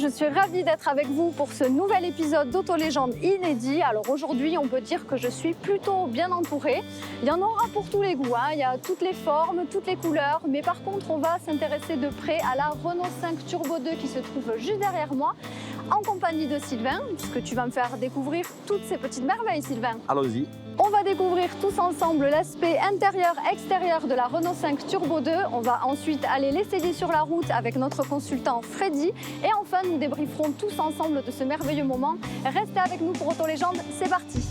je suis ravie d'être avec vous pour ce nouvel épisode d'Auto-Légende inédit. Alors aujourd'hui, on peut dire que je suis plutôt bien entourée. Il y en aura pour tous les goûts, hein. Il y a toutes les formes, toutes les couleurs, mais par contre, on va s'intéresser de près à la Renault 5 Turbo 2 qui se trouve juste derrière moi, en compagnie de Sylvain, puisque tu vas me faire découvrir toutes ces petites merveilles, Sylvain. Allons-y. On va découvrir tous ensemble l'aspect intérieur-extérieur de la Renault 5 Turbo 2. On va ensuite aller l'essayer sur la route avec notre consultant Freddy. Et enfin, nous débrieferons tous ensemble de ce merveilleux moment. Restez avec nous pour Auto-Légende, c'est parti!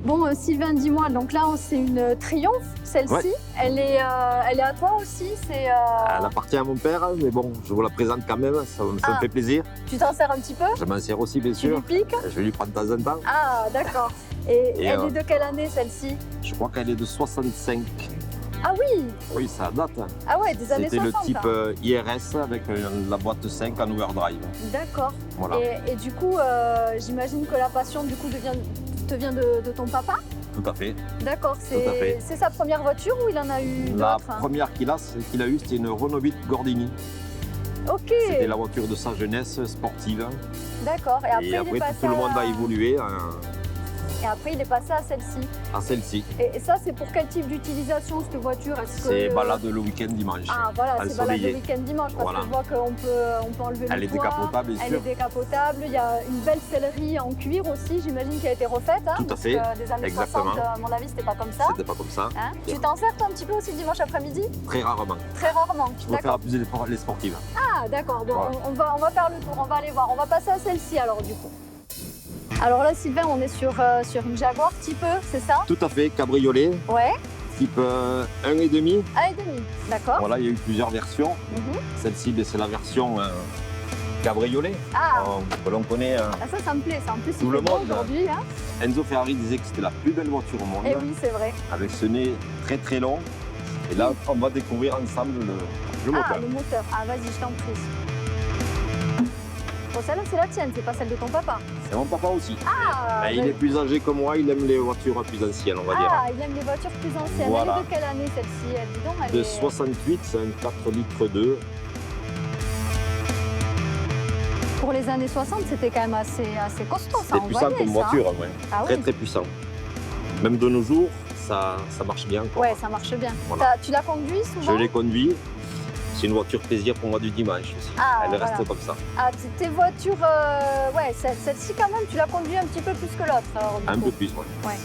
Bon, Sylvain, dis-moi, donc là, c'est une Triumph, celle-ci. Ouais. Elle est à toi aussi. Elle appartient à mon père, mais bon, je vous la présente quand même, ça me fait plaisir. Tu t'en sers un petit peu? Je m'en sers aussi, bien Tu sûr. lui piques? Je lui prends de temps en temps. Ah, d'accord. Et elle est de quelle année, celle-ci? Je crois qu'elle est de 65. Ah oui! Oui, ça date. Ah ouais, des années 60. C'était le type IRS avec la boîte 5 en overdrive. D'accord. Voilà. Et du coup, j'imagine que la passion du coup te vient de ton papa? Tout à fait. D'accord. Tout à fait. C'est sa première voiture ou il en a eu La d'autres? première qu'il a eue, c'était une Renault 8 Gordini. Ok. C'était la voiture de sa jeunesse sportive. D'accord. Et après, Et après, il est passé tout le monde a évolué Et après, il est passé à celle-ci. à celle-ci. Et ça, c'est pour quel type d'utilisation, cette voiture? C'est balade le week-end dimanche. Ah voilà, c'est balade le ensoleillé. week-end dimanche, parce Voilà. que je vois qu'on peut enlever Elle le est toit. décapotable, bien Elle sûr. est décapotable. Il y a une belle sellerie en cuir aussi, j'imagine, qui a été refaite. Hein, Tout à parce fait. que des années Exactement. 60, à mon avis, c'était pas comme ça. C'était pas comme ça. Hein, tu t'en sers, toi, un petit peu aussi dimanche après-midi? Très rarement. Très rarement. Je préfère D'accord. abuser les sportives. Ah, d'accord. Bon, Voilà. on va faire le tour, on va aller voir. On va passer à celle-ci, alors, du coup. Alors là, Sylvain, on est sur une Jaguar type E, c'est ça? Tout à fait, cabriolet, Ouais. type 1,5. 1,5. D'accord. Voilà, il y a eu plusieurs versions. Mhm. Celle-ci, c'est la version cabriolet. Ah, Que l'on connaît. ça me plaît. Ça, en plus, il Tout le fait beau monde. aujourd'hui. Hein. Enzo Ferrari disait que c'était la plus belle voiture au monde, Eh oui, c'est vrai. avec ce nez très très long. Et là, on va découvrir ensemble le moteur. Ah, le moteur. Ah, vas-y, je t'en prie. Bon, celle-là, c'est la tienne, c'est pas celle de ton papa. C'est mon papa aussi. Ah, Mais il est plus âgé que moi, il aime les voitures plus anciennes, on va dire. ah, il aime les voitures plus anciennes. Voilà. Elle est de quelle année, celle-ci? Dis donc, elle De est... 68, c'est un 4 litres 2. Pour les années 60, c'était quand même assez costaud, ça. C'est on puissant voyait comme ça. voiture, ouais. Ah Très oui. très puissant. Même de nos jours, ça marche bien. Quoi. Ouais, ça marche bien. Voilà. Tu l'as conduit Je souvent? l'ai conduit. C'est une voiture plaisir pour moi du dimanche aussi. Ah, Elle voilà. reste comme ça. Ah, tes voitures, ouais, celle-ci quand même, tu l'as conduit un petit peu plus que l'autre. alors, du Un coup. peu plus, ouais. Ouais.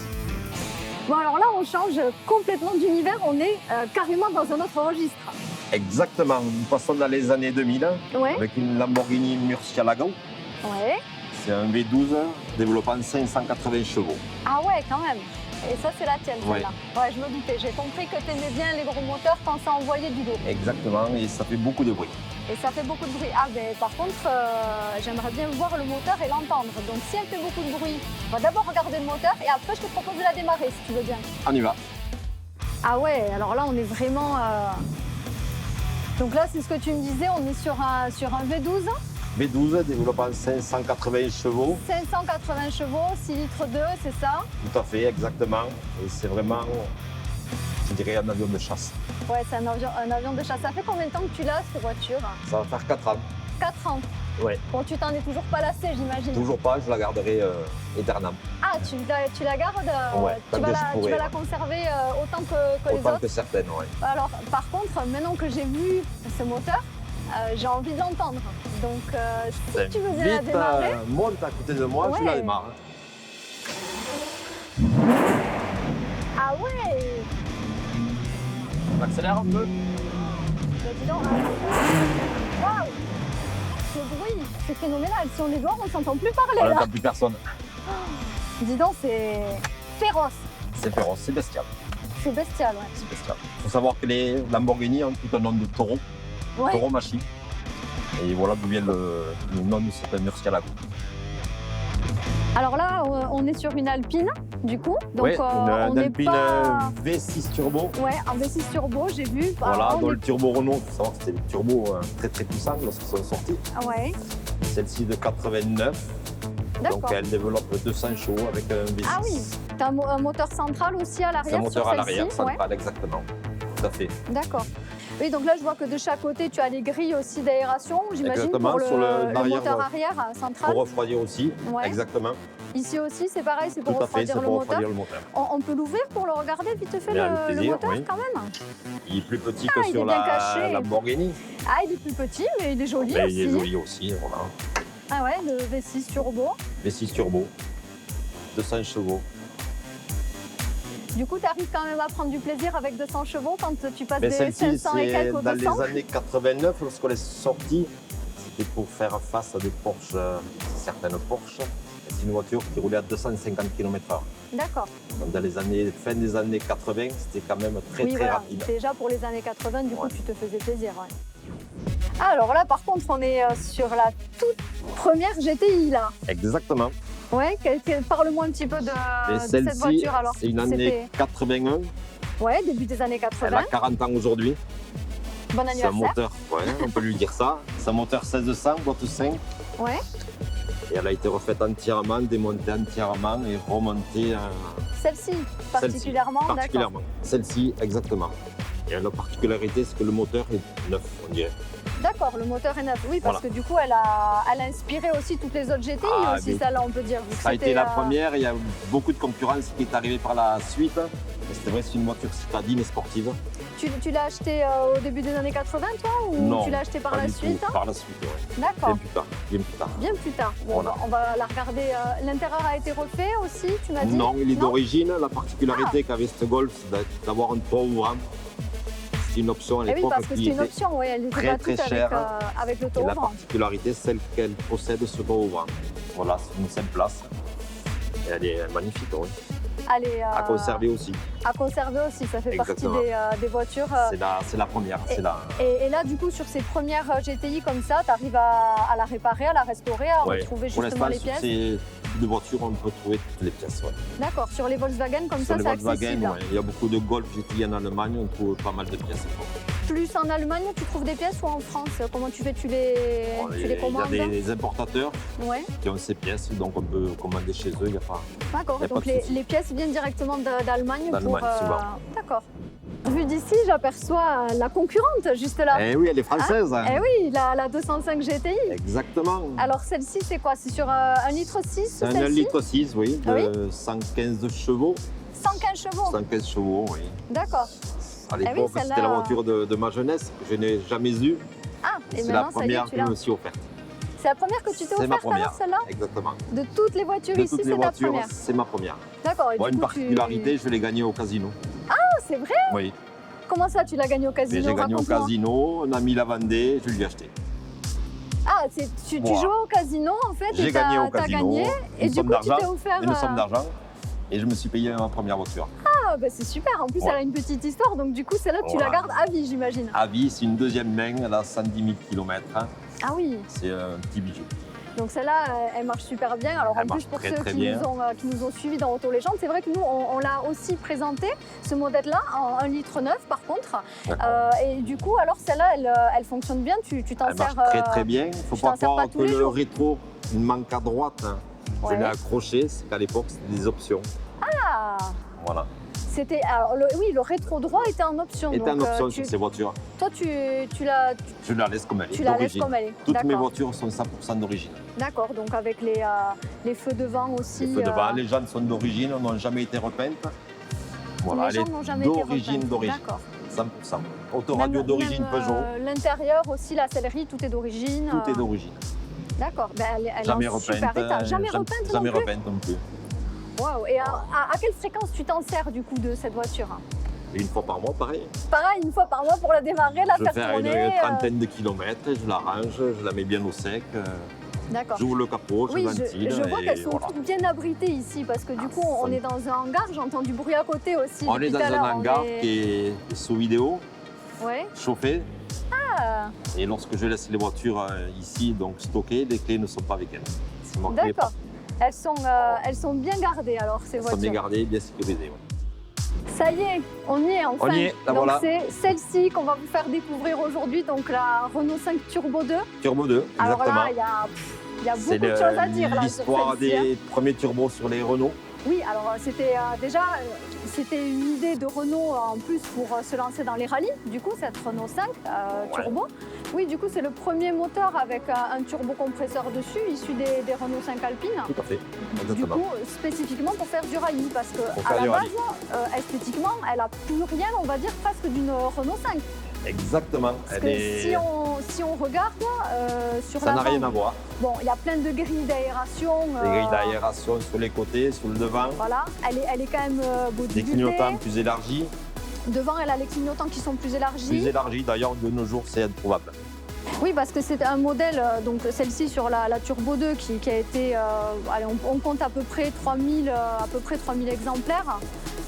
Bon, alors là, on change complètement d'univers. On est carrément dans un autre registre. Exactement. Nous passons dans les années 2000 Ouais, avec une Lamborghini Murcielago. ouais. C'est un V12 développant 580 chevaux. Ah ouais, quand même. Et ça, c'est la tienne, Ouais. celle-là. Ouais, je me doutais. J'ai compris que tu aimais bien les gros moteurs quand ça envoyait du dos. Exactement, et ça fait beaucoup de bruit. Et ça fait beaucoup de bruit. Ah, ben par contre, j'aimerais bien voir le moteur et l'entendre. Donc, si elle fait beaucoup de bruit, on va d'abord regarder le moteur et après, je te propose de la démarrer, si tu veux bien. On y va. Ah ouais, alors là, on est vraiment... Donc là, c'est ce que tu me disais, on est sur un V12. V12 développant 580 chevaux. 580 chevaux, 6 litres 2, c'est ça? Tout à fait, exactement. Et c'est vraiment, je dirais, un avion de chasse. Ouais, c'est un avion de chasse. Ça fait combien de temps que tu l'as, cette voiture? Ça va faire 4 ans. 4 ans. Ouais. Bon, tu t'en es toujours pas lassé, j'imagine. Toujours pas, je la garderai éternellement. Ah, tu la gardes? Ouais, tu tant vas que la, je pourrai, tu vas la ouais. conserver autant que les Autant autres? que certaines, ouais. Alors, par contre, maintenant que j'ai vu ce moteur, j'ai envie de l'entendre. Donc, si tu veux bien la Vite, démarrer... monte à côté de moi, tu Ouais. la démarres. Ah ouais! On accélère un peu. Bah, dis donc, waouh! Ce bruit, c'est phénoménal. Si on est dehors, on s'entend plus parler On là. n'entend plus personne. Dis donc, c'est féroce. C'est féroce, c'est bestial. C'est bestial, ouais. C'est bestial. Il faut savoir que les Lamborghini ont tout un nom de taureau. Ouais. Taureau Machi. Et voilà d'où vient le nom de cette Murcielago. Alors là, on est sur une Alpine, du coup. Donc, Ouais, on une n'est Alpine pas... V6 turbo. Ouais, un V6 turbo, j'ai vu. Voilà, Alors, dans le turbo Renault, tout ça, c'était des turbos très très puissants lorsqu'ils sont sortis. Ouais, Celle-ci de 89, donc d'accord. elle développe 200 chevaux avec un V6. Ah oui, tu as un moteur central aussi à C'est l'arrière un moteur sur à l'arrière, celle-ci, ouais. central, exactement. Tout à fait. D'accord. Oui, donc là, je vois que de chaque côté, tu as les grilles aussi d'aération, j'imagine, Exactement, pour sur le barrière, moteur arrière central. Pour refroidir aussi, Ouais. exactement. Ici aussi, c'est pareil, c'est pour Tout à fait, c'est refroidir le pour moteur. refroidir le moteur. On peut l'ouvrir pour le regarder vite fait, Mais avec le plaisir, moteur, oui. quand même. Il est plus petit Ah, que il est sur bien caché. la Lamborghini. Ah, il est plus petit, mais il est joli Mais aussi. il est joli aussi, voilà. Ah ouais, le V6 turbo. V6 turbo, 200 chevaux. Du coup, tu arrives quand même à prendre du plaisir avec 200 chevaux quand tu passes Mais des celle-ci, 500 et c'est quelques aux dans 200. les années 89, lorsqu'on est sorti, c'était pour faire face à des Porsche, certaines Porsche. C'est une voiture qui roulait à 250 km/h. D'accord. Donc dans les années, fin des années 80, c'était quand même très Oui, très voilà. rapide. Déjà pour les années 80, du coup, Ouais. tu te faisais plaisir. Ouais. Ah, alors là, par contre, on est sur la toute première GTI, là. Exactement. Ouais, parle-moi un petit peu de cette Celle-ci, voiture. Alors, c'est une année 81. Ouais, début des années Elle a 80. 40 ans aujourd'hui. Bon C'est un anniversaire. moteur, ouais, on peut lui dire ça. C'est un moteur 1600, boîte 5. Ouais. Et elle a été refaite entièrement, démontée entièrement et remontée. Celle-ci, particulièrement, d'accord. Particulièrement. Celle-ci, exactement. Et la particularité, c'est que le moteur est neuf, on dirait. D'accord, le moteur est neuf. Oui, parce Voilà. que du coup, elle a inspiré aussi toutes les autres GTI Ah, aussi, mais celle-là, on peut dire. vu que Ça a été c'était, la première, il y a beaucoup de concurrence qui est arrivée par la suite. Et c'est vrai, c'est une voiture citadine et sportive. Tu l'as acheté au début des années 80, toi, ou Non, tu l'as acheté par Pas la du suite tout, hein par la suite, ouais. D'accord, Bien plus tard, bien plus tard. bien plus tard. Bon, Voilà. on va la regarder. L'intérieur a été refait aussi, tu m'as dit Non, il est d'origine. La particularité qu'avait ce Golf, c'est d'avoir un toit ouvrant. C'est une option à Eh oui, l'époque parce que qui c'était une était option, oui, elle était très, pas très toute avec, chère. avec le Et toit la ouvrant. particularité, celle qu'elle possède ce toit ouvrant. Voilà, c'est une simple place. Et elle est magnifique, oui. Elle est, À conserver aussi. à conserver aussi, ça fait Exactement. partie des voitures. C'est la première. C'est la... Et là, du coup, sur ces premières GTI comme ça, tu arrives à la réparer, à la restaurer, à Ouais. retrouver Pour justement l'instant, les sur pièces. ces types de voitures, on peut trouver toutes les pièces. Ouais. D'accord, sur les Volkswagen comme Sur ça, les c'est Volkswagen, accessible. ouais. Il y a beaucoup de Golf GTI en Allemagne, on trouve pas mal de pièces. Plus en Allemagne, tu trouves des pièces ou en France? Comment tu fais? Tu les Il y commandes? a des importateurs Ouais, qui ont ces pièces, donc on peut commander chez eux. Il y a pas... d'accord. Y a pas Donc de souci. les pièces viennent directement d'Allemagne pour. D'Allemagne, souvent. D'accord. Vu d'ici, j'aperçois la concurrente juste là. Eh oui, elle est française. hein. Eh oui, la 205 GTI. Exactement. Alors celle-ci, c'est quoi? C'est sur 1,6 litre C'est un celle-ci? 1,6 litre, oui, de Ah oui 115 chevaux. 115 chevaux. 115 chevaux, oui. D'accord. À oui, l'époque, celle-là- c'était la voiture de ma jeunesse que je n'ai jamais eue. Ah, et C'est la maintenant, ça y est, première tu que l'as. je me suis offerte. C'est la première que tu t'es C'est ma offerte première. alors, celle-là? Exactement. De toutes les voitures De ici, toutes c'est les ta voitures, première. c'est ma première. D'accord. Et Bon, du une coup, particularité, je l'ai gagnée au casino. Ah, c'est vrai? Oui. Comment ça, tu l'as gagné au Mais casino? j'ai gagné au Raconte-moi. casino, un ami l'a vendée, je lui ai acheté. Ah, tu Voilà. jouais au casino en fait J'ai et gagné au t'as casino, gagné et une du somme coup tu d'argent, t'es offert. une somme d'argent, et je me suis payé ma première voiture. Ah, bah c'est super. En plus, Ouais. elle a une petite histoire, donc du coup, celle-là, tu la Voilà. gardes à vie, j'imagine. À vie, c'est une deuxième main, elle a 110 000 km. Ah oui. C'est un petit bijou. Donc celle-là, elle marche super bien. Alors Elle en plus, marche pour très, ceux très qui bien. nous ont suivis dans Auto Légende, c'est vrai que nous, on l'a aussi présenté, ce modèle-là, en 1,9 litre par contre. D'accord. Et du coup, alors celle-là, elle fonctionne bien. Tu t'en Elle sers. marche très très bien. Il ne faut tu pas t'en sers pas croire tous que les le jours. rétro il manque à droite. Je Ouais. l'ai accroché, c'est qu'à l'époque c'était des options. Ah, Voilà. c'était. Alors oui, le rétro droit était en option. Était en donc, option sur ces voitures. Toi, tu la laisse comme elle est, Tu la laisses d'origine. comme elle est. Toutes mes D'accord. voitures sont 100% d'origine. D'accord, donc avec les feux devant aussi. Les feux devant, les jantes sont d'origine, n'ont jamais été repeintes. Voilà, les elle gens est n'ont jamais été d'origine, repeintes. d'origine. D'accord. 100%. Autoradio d'origine Même, Peugeot, l'intérieur aussi, la sellerie, tout est d'origine. tout est d'origine. D'accord, ben, elle Jamais est en repeinte. super état. Jamais repeinte Jamais non plus. repeinte non plus. Waouh. Et à quelle fréquence tu t'en sers du coup de cette voiture? Et une fois par mois, pareil. Pareil, une fois par mois pour la démarrer, la Je faire fais tourner. une trentaine de kilomètres, je la range, je la mets bien au sec. D'accord. J'ouvre le capot, je Oui, ventile. je vois et qu'elles sont voilà. toutes bien abritées ici parce que du coup, on est dans un hangar. J'entends du bruit à côté aussi. On est depuis dans tout à un l'heure. hangar qui est sous vidéo, Ouais. chauffé. Ah, Et lorsque je laisse les voitures ici, donc stockées, les clés ne sont pas avec elles. C'est moi qui les d'accord. porte. Elles sont bien gardées alors, ces Elles sont voitures. bien gardées, bien sécurisées. Ouais. Ça y est, on y est enfin. On y est, la donc voilà. c'est celle-ci qu'on va vous faire découvrir aujourd'hui, donc la Renault 5 Turbo 2. Turbo 2, Alors exactement. là, il y a C'est beaucoup de choses à dire là sur l'histoire celle-ci, hein. des premiers turbos sur les Renault. Oui, alors c'était c'était une idée de Renault en plus pour se lancer dans les rallyes. Du coup, cette Renault 5 Turbo. Oui, du coup, c'est le premier moteur avec un turbocompresseur dessus, issu des Renault 5 Alpine. Tout à fait, Du exactement. coup, spécifiquement pour faire du rallye, parce que Pour à faire la du base, rallye. esthétiquement, elle a plus rien, on va dire, presque d'une Renault 5. Exactement. Parce que si on regarde sur Ça n'a l'avant, rien à voir. bon, il y a plein de grilles d'aération. Les grilles d'aération sur les côtés, sur le devant. Voilà, elle est quand même Des bodybuildée. clignotants plus élargis. Devant, elle a les clignotants qui sont plus élargis. Plus élargis, d'ailleurs, de nos jours, c'est introuvable. Oui, parce que c'est un modèle, donc celle-ci sur la Turbo 2 qui a été, allez, on compte à peu près 3000 exemplaires,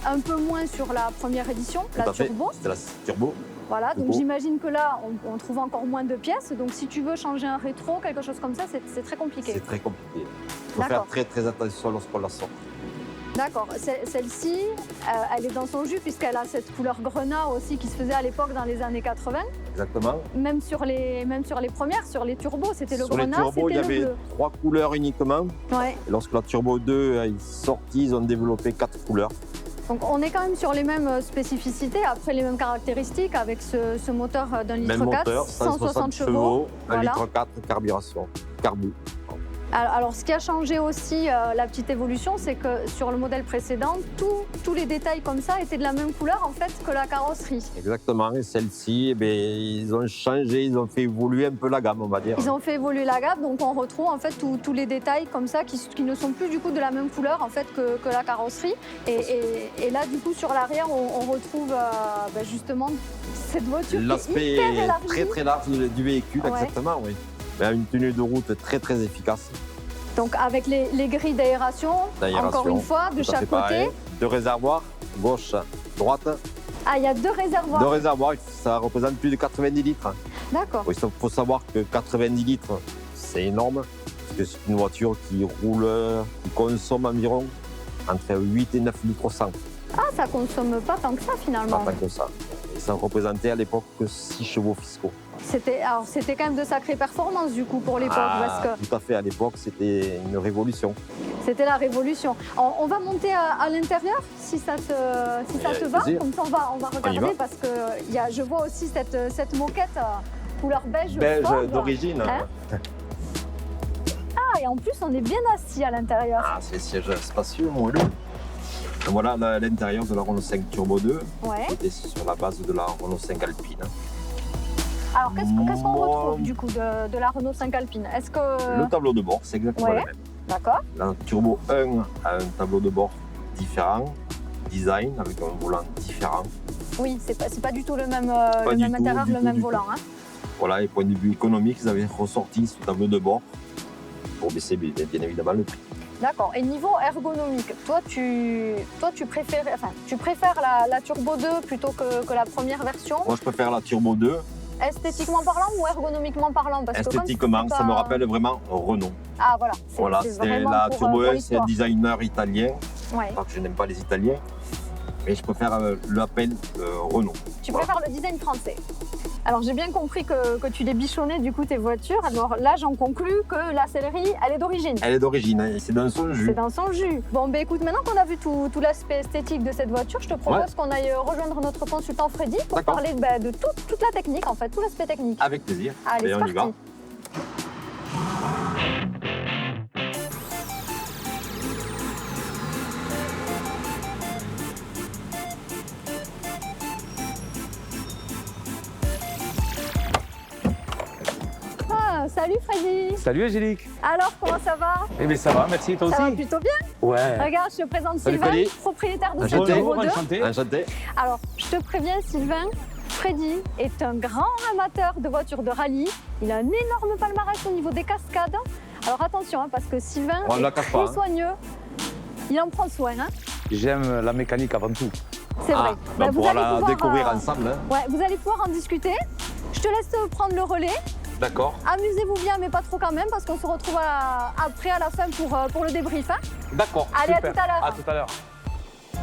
un peu moins sur la première édition, Tout la à fait. Turbo. C'était la Turbo. Voilà, donc Turbo. j'imagine que là, on trouve encore moins de pièces. Donc si tu veux changer un rétro, quelque chose comme ça, c'est très compliqué. C'est très compliqué. Il faut D'accord. faire très très attention lorsqu'on la sort. D'accord. Celle-ci, elle est dans son jus puisqu'elle a cette couleur grenat aussi qui se faisait à l'époque dans les années 80. Exactement. Même sur les premières, sur les turbos, c'était le Sur les grenat, turbos, il y c'était le avait bleu. 3 couleurs uniquement. Ouais. Et lorsque la Turbo 2 est sortie, ils ont développé 4 couleurs. Donc on est quand même sur les mêmes spécificités, après les mêmes caractéristiques avec ce moteur d'un litre Même 4, moteur, 160 chevaux, 1 Voilà. litre 4, carburation. Carbu. Alors ce qui a changé aussi, la petite évolution, c'est que sur le modèle précédent, tous les détails comme ça étaient de la même couleur en fait que la carrosserie. Exactement. Et celle-ci, eh bien, ils ont changé, ils ont fait évoluer un peu la gamme, on va dire. Ils ont fait évoluer la gamme, donc on retrouve en fait tous les détails comme ça qui ne sont plus du coup de la même couleur en fait que la carrosserie. Et là du coup sur l'arrière, on retrouve justement cette voiture qui est L'aspect hyper élargie. très très large du véhicule, Ouais. exactement, oui. Mais une tenue de route très très efficace. Donc avec les grilles d'aération, encore une fois, de Tout à chaque fait côté. pareil. 2 réservoirs, gauche, droite. Ah, il y a 2 réservoirs. 2 réservoirs, ça représente plus de 90 litres. D'accord. Il faut savoir que 90 litres, c'est énorme. Parce que c'est une voiture qui roule, qui consomme environ entre 8 et 9 litres au 100. Ah, ça consomme pas tant que ça finalement. Pas tant que ça. Et ça représentait à l'époque que 6 chevaux fiscaux. C'était quand même de sacrées performances du coup pour l'époque parce que Tout à fait, à l'époque, c'était une révolution. c'était la révolution. On va monter à l'intérieur si ça te va. plaisir. Comme ça on va y regarder va. parce que je vois aussi cette moquette couleur beige. Beige fauve. d'origine. Hein? Ah, et en plus on est bien assis à l'intérieur. Ah, c'est les sièges spacieux, moelleux. Et voilà l'intérieur de la Renault 5 Turbo 2. Ouais. C'était sur la base de la Renault 5 Alpine. Alors qu'est-ce qu'on Moi- retrouve du coup de la Renault 5 Alpine? Est-ce que Le tableau de bord, c'est exactement Ouais. le même. d'accord. La Turbo 1 a un tableau de bord différent, design avec un volant différent. Oui, c'est pas du tout le même du tout, intérieur, du le tout, même du volant. Hein. Voilà, et point de vue économique, ils avaient ressorti ce tableau de bord pour baisser bien évidemment le prix. D'accord. Et niveau ergonomique, toi tu préfères la Turbo 2 plutôt que la première version, Moi, je préfère la Turbo 2. esthétiquement parlant ou ergonomiquement parlant? Parce que comme Esthétiquement, c'est pas- ça me rappelle vraiment Renault. Ah voilà. Voilà, c'est c'est vraiment la pour, Turbo pour 1, c'est un l'histoire. designer italien. Ouais. Pas que je n'aime pas les Italiens, mais je préfère l'appel Renault. Tu Voilà. préfères le design français. Alors j'ai bien compris que tu les bichonnais du coup tes voitures. Alors là j'en conclus que la sellerie elle est d'origine. Elle est d'origine, hein, c'est dans son jus. C'est dans son jus. Bon, ben écoute, maintenant qu'on a vu tout l'aspect esthétique de cette voiture, je te propose Ouais. qu'on aille rejoindre notre consultant Freddy pour D'accord. parler de toute la technique, en fait, tout l'aspect technique. Avec plaisir. Allez, Et c'est on y va. parti. Ah, salut Freddy. Salut Angélique. Alors, comment ça va? Eh bien ça va, merci, toi Ça va aussi. plutôt bien. Ouais. Regarde, je te présente Salut Sylvain, Freddy. propriétaire de cette Enchanté. Turbo Bonjour, 2. enchanté. Enchanté. Alors, je te préviens, Sylvain, Freddy est un grand amateur de voitures de rallye. Il a un énorme palmarès au niveau des cascades. Alors attention, hein, parce que Sylvain On ne la est cache très pas, hein. soigneux. Il en prend soin, hein. J'aime la mécanique avant tout. C'est vrai. On Bah, vous pourra allez la pouvoir, découvrir ensemble. Hein. Ouais, vous allez pouvoir en discuter. Je te laisse prendre le relais. D'accord. Amusez-vous bien, mais pas trop quand même, parce qu'on se retrouve après à la fin pour le débrief. Hein. D'accord. Allez, super. à tout à l'heure. À tout à l'heure.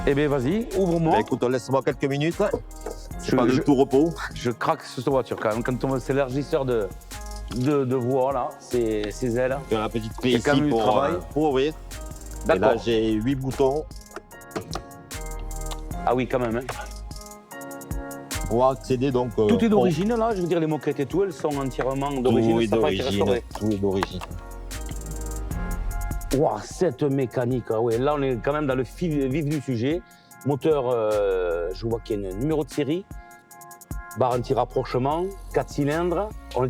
Eh bien, vas-y, ouvre-moi. Bah, écoute, laisse-moi quelques minutes. C'est Je- pas de je- tout repos. Je craque sur cette voiture quand même. Quand on voit cet élargisseur de voie, là, ces ailes. J'ai la petite clé Il y a quand ici même du travail. pour ouvrir. Et là, D'accord. j'ai 8 boutons Ah oui, quand même. Hein. pour accéder donc. Tout est d'origine, là. Je veux dire, les moquettes et tout, elles sont entièrement d'origine. Tout est Ça n'a pas été d'origine. restauré. Tout est d'origine. Wow, cette mécanique, ah ouais, là on est quand même dans le vif du sujet. Moteur, je vois qu'il y a un numéro de série, barre anti-rapprochement, 4 cylindres. On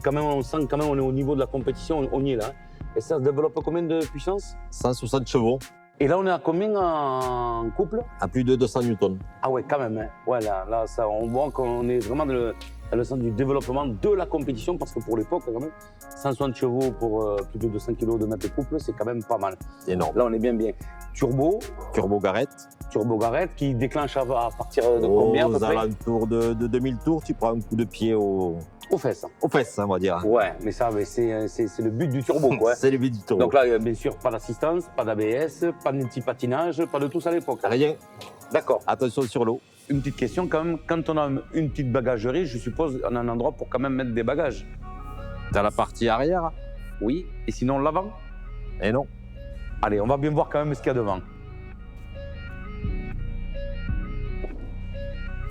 sent quand même on est au niveau de la compétition, on y est là. Et ça se développe à combien de puissance? 160 chevaux Et là on est à combien en couple? à plus de 200 newtons. Ah ouais, quand même. Hein. Ouais, là ça, on voit qu'on est vraiment dans le sens du développement de la compétition, parce que pour l'époque, quand même, 160 chevaux pour plus de 200 kg de mètre de couple, c'est quand même pas mal. C'est énorme. Là on est bien. Turbo garette qui déclenche à partir de combien à peu Aux près? alentours de 2000 tours, tu prends un coup de pied aux fesses. fesses, on va dire. Ouais, mais ça, c'est le but du turbo, quoi. C'est le but du turbo. Donc là, bien sûr, pas d'assistance, pas d'ABS, pas d'anti-patinage, pas de tout ça à l'époque. Rien. D'accord. Attention sur l'eau. Une petite question quand même, quand on a une petite bagagerie, je suppose on a un endroit pour quand même mettre des bagages. T'as la partie arrière. Oui, et sinon l'avant? Et non. Allez, on va bien voir quand même ce qu'il y a devant.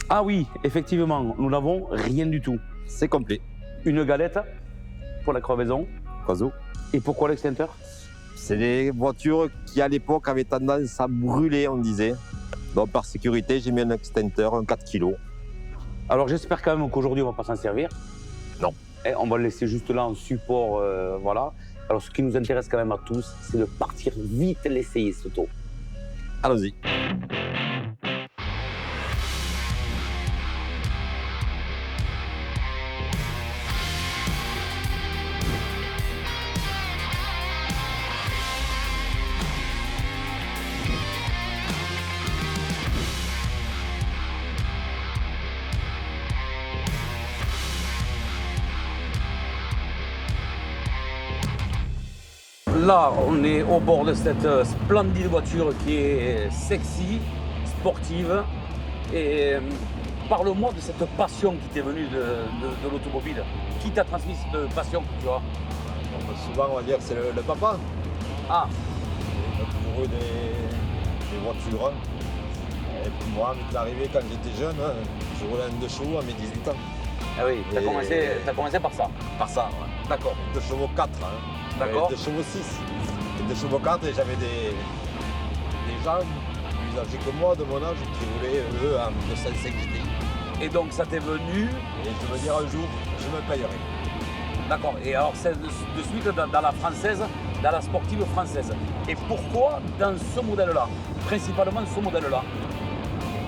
Ah oui, effectivement, nous n'avons rien du tout. C'est complet. Une galette pour la crevaison. Oiseau. Et pourquoi l'extincteur? C'est des voitures qui, à l'époque, avaient tendance à brûler, on disait. Donc, par sécurité, j'ai mis un extincteur, un 4 kg. Alors j'espère quand même qu'aujourd'hui on va pas s'en servir. Non. Et on va le laisser juste là en support, voilà. Alors ce qui nous intéresse quand même à tous, c'est de partir vite l'essayer ce auto. Allons-y. Là, on est au bord de cette splendide voiture qui est sexy, sportive. Et parle-moi de cette passion qui t'est venue de l'automobile. Qui t'a transmis cette passion que tu as? Donc, souvent, on va dire que c'est le papa. Ah, Il a toujours eu des voitures. Et puis moi, avec l'arrivée, quand j'étais jeune, je roulais un 2 chevaux à mes 18 ans. ah oui, t'as Et- commencé par ça. Par ça, ouais. D'accord. 2 chevaux 4. D'accord. 2 chevaux 6. Et 2 chevaux 4, et j'avais des gens plus âgés que moi, de mon âge, qui roulaient, eux, en 205 GTI. Et donc ça t'est venu, Et je me dire un jour, je me payerai. d'accord. Et alors c'est de suite dans la française, dans la sportive française. Et pourquoi dans ce modèle-là? Principalement ce modèle-là.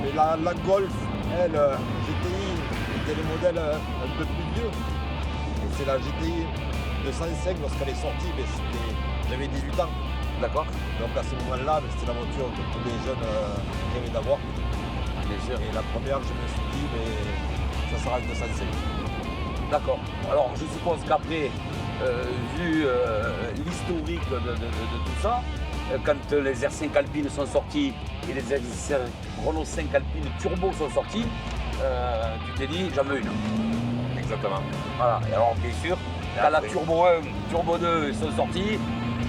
Mais la Golf, elle, GTI, était le modèle un peu plus vieux. Et c'est la GTI 205, lorsqu'elle est sortie, mais j'avais 18 ans. D'accord. Donc à ce moment-là, c'était la voiture que tous les jeunes rêvaient d'avoir. Bien sûr. Et la première, je me suis dit, mais ça sera le 205. D'accord. Alors je suppose qu'après, vu l'historique de tout ça, quand les R5 Alpine sont sortis et les Renault 5 Alpine Turbo sont sortis, tu t'es dit j'en veux une. Exactement. Voilà. Et alors bien sûr, quand la après- Turbo 1, Turbo 2 sont sortis,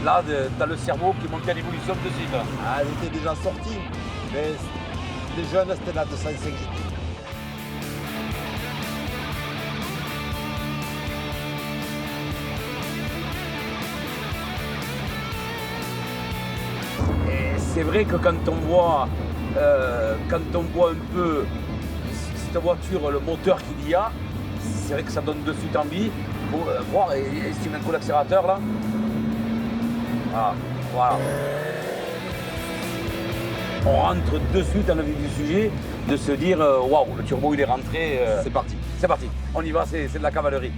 là t'as le cerveau qui monte à l'évolution de suite. Ah, elle était déjà sortie, mais les jeunes, c'était la 205 GTI. Et c'est vrai que quand on voit un peu cette voiture, le moteur qu'il y a, c'est vrai que ça donne de suite envie. Pour voir, et si tu mets un coup d'accélérateur là, voilà. On rentre de suite dans le vif du sujet, de se dire waouh, le turbo il est rentré. C'est parti. C'est parti, on y va, c'est de la cavalerie.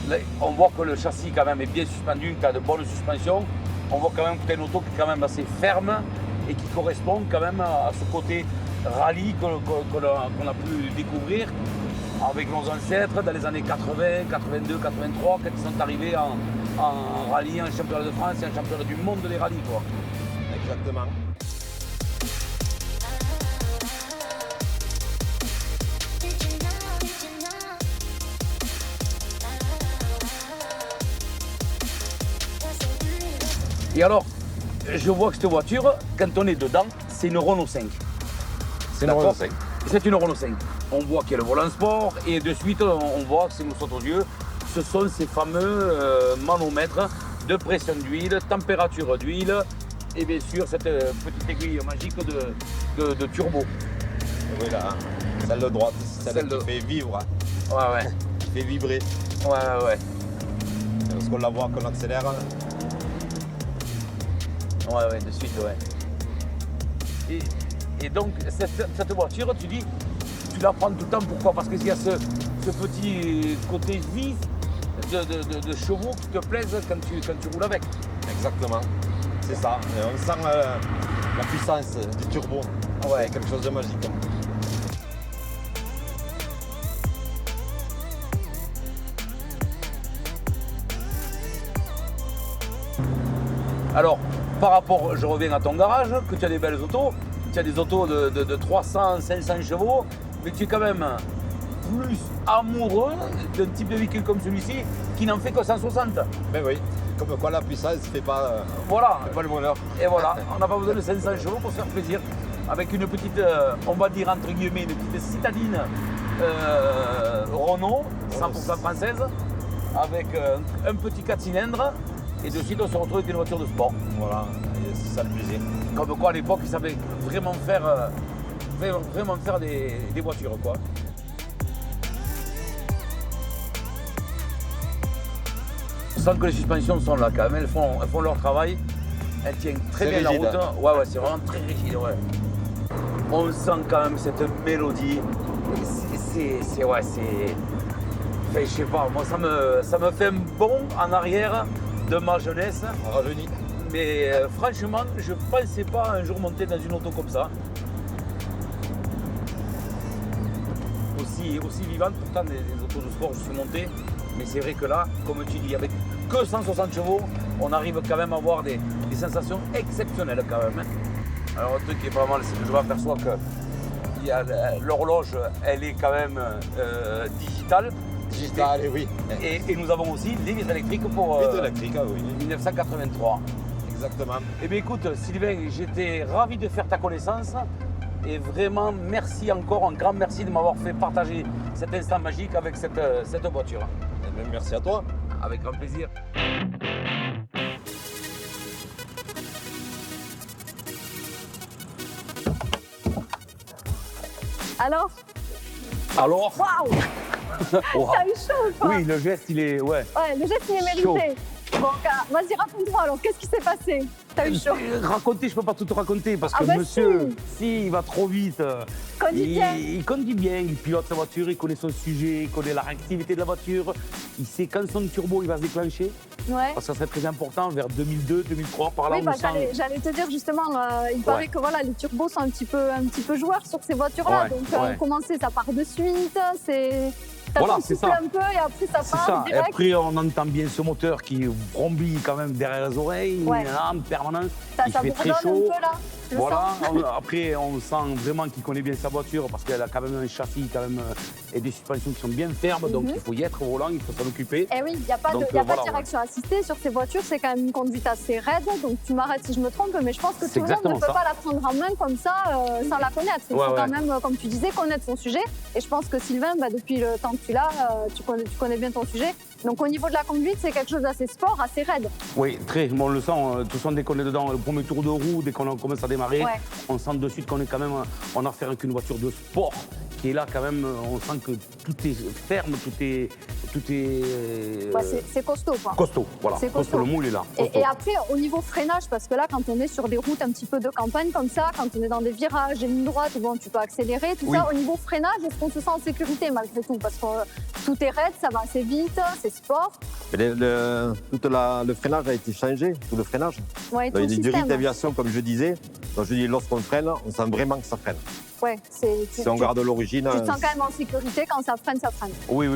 Là, on voit que le châssis quand même est bien suspendu, tu as de bonnes suspensions. On voit quand même que tu as une auto qui est quand même assez ferme et qui correspond quand même à ce côté rallye qu'on a pu découvrir. avec nos ancêtres dans les années 80, 82, 83, quand ils sont arrivés en rallye, en championnat de France et en championnat du monde des rallyes, quoi. Exactement. Et alors, je vois que cette voiture, quand on est dedans, c'est une Renault 5. C'est une D'accord. Renault 5. C'est une Renault 5. On voit qu'il y a le volant sport et de suite, on voit, ça nous saute aux yeux, ce sont ces fameux manomètres de pression d'huile, température d'huile et bien sûr cette petite aiguille magique de turbo. Oui, là, celle de droite, celle Celle qui de- fait vivre, Ouais, qui fait vibrer. ouais. Lorsqu'on la voit, qu'on accélère, Ouais, de suite, ouais. Et donc, cette voiture, tu dis, tu la prends tout le temps, pourquoi? Parce qu'il y a ce petit côté vif de chevaux qui te plaisent quand tu roules avec. exactement. C'est ça. Et on sent la puissance du turbo. Ouais. Quelque chose de magique. Alors, par rapport, je reviens à ton garage, que tu as des belles autos, tu as des autos de 300, 500 chevaux, mais tu es quand même plus amoureux d'un type de véhicule comme celui-ci qui n'en fait que 160. Mais oui, comme quoi la puissance ne fait pas, Voilà, fait pas le bonheur. et voilà, on n'a pas besoin de 500 chevaux pour se faire plaisir. Avec une petite, on va dire entre guillemets, une petite citadine Renault, 100% française, avec un petit 4 cylindres, et de suite on se retrouve avec une voiture de sport. Voilà, et c'est ça le plaisir. Comme quoi à l'époque ils savaient vraiment faire des voitures, quoi. On sent que les suspensions sont là quand même, elles font leur travail, elles tiennent très C'est bien la rigide, route. Ouais, c'est vraiment très rigide, ouais. On sent quand même cette mélodie. C'est enfin, je sais pas, moi ça me fait un bond en arrière de ma jeunesse. Rajeuni. Mais franchement, je pensais pas un jour monter dans une auto comme ça. Aussi vivante, pourtant des autos de sport, je suis monté. Mais c'est vrai que là, comme tu dis, avec que 160 chevaux, on arrive quand même à avoir des sensations exceptionnelles quand même. Alors un truc qui est pas mal, c'est que je m'aperçois que l'horloge, elle est quand même digitale. Digital, et oui. Et nous avons aussi des vitres électriques pour Vite électrique, ah oui. 1983. Exactement. Eh bien écoute Sylvain, j'étais ravi de faire ta connaissance et vraiment merci encore, un grand merci de m'avoir fait partager cet instant magique avec cette voiture. Eh bien, merci à toi. Avec grand plaisir. Alors, Alors waouh, oh, t'as eu chaud ou pas? oui, le geste il est... Ouais. Ouais, le geste il est Chaud. mérité. Bon, vas-y, raconte-moi alors, qu'est-ce qui s'est passé? T'as eu chaud? Raconter, je peux pas tout raconter parce Ah que bah monsieur, si, il va trop vite. Conduis bien. Il conduit bien, il pilote sa voiture, il connaît son sujet, il connaît la réactivité de la voiture, il sait quand son turbo il va se déclencher, Ouais. parce que ça serait très important vers 2002, 2003, par là Oui, on bah, sent... j'allais te dire justement, il paraît que voilà, les turbos sont un petit peu joueurs sur ces voitures-là. Ouais, Donc, ouais. commencer, ça part de suite, Voilà, t'as c'est soufflé ça. un peu et après ça C'est part ça, et direct. après on entend bien ce moteur qui vrombit quand même derrière les oreilles, Ouais. en permanence, Ça il fait très bourdonne chaud. un peu là. Je le Voilà, sens. après on sent vraiment qu'il connaît bien sa voiture parce qu'elle a quand même un châssis quand même, et des suspensions qui sont bien fermes, donc il faut y être au volant, il faut s'en occuper. Eh oui, il n'y a pas, Donc, pas voilà, de direction assistée sur ces voitures, c'est quand même une conduite assez raide, donc tu m'arrêtes si je me trompe, mais je pense que C'est tout le monde ne exactement peut ça. pas la prendre en main comme ça sans la connaître. Il Ouais, faut ouais. quand même, comme tu disais, connaître son sujet. Et je pense que Sylvain, depuis le temps que tu l'as, tu connais bien ton sujet. Donc au niveau de la conduite, c'est quelque chose d'assez sport, assez raide. Oui, très, on le sent, tout le monde dès qu'on est dedans, le premier tour de roue, dès qu'on commence à démarrer, Ouais. on sent de suite qu'on est quand même, on a affaire avec une voiture de sport qui est là quand même, on sent que tout est ferme, tout est C'est costaud, quoi. costaud, voilà, C'est costaud. le moule est là. costaud. Et après, au niveau freinage, parce que là, quand on est sur des routes un petit peu de campagne comme ça, quand on est dans des virages, des lignes droites, bon, tu peux accélérer, tout Oui. ça. Au niveau freinage, est-ce qu'on se sent en sécurité malgré tout? Parce que tout est raide, ça va assez vite, c'est sport. Tout le freinage a été changé, tout le freinage. Ouais, tout Il y le a du système. rythme d'aviation, comme je disais. Donc je dis, lorsqu'on freine, on sent vraiment que ça freine. Ouais, Si on garde l'origine. tu te sens quand même en sécurité, quand ça freine, ça freine. Oui,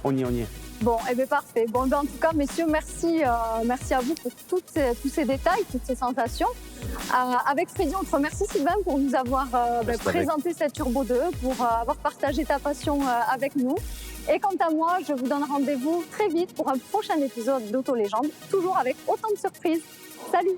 on y est. Bon, et bien parfait. Bon, ben, en tout cas, messieurs, merci à vous pour tous ces détails, toutes ces sensations. Avec Freddy, on te remercie, Sylvain, pour nous avoir présenté cette Turbo 2, pour avoir partagé ta passion avec nous. Et quant à moi, je vous donne rendez-vous très vite pour un prochain épisode d'Auto Légende, toujours avec autant de surprises. Salut!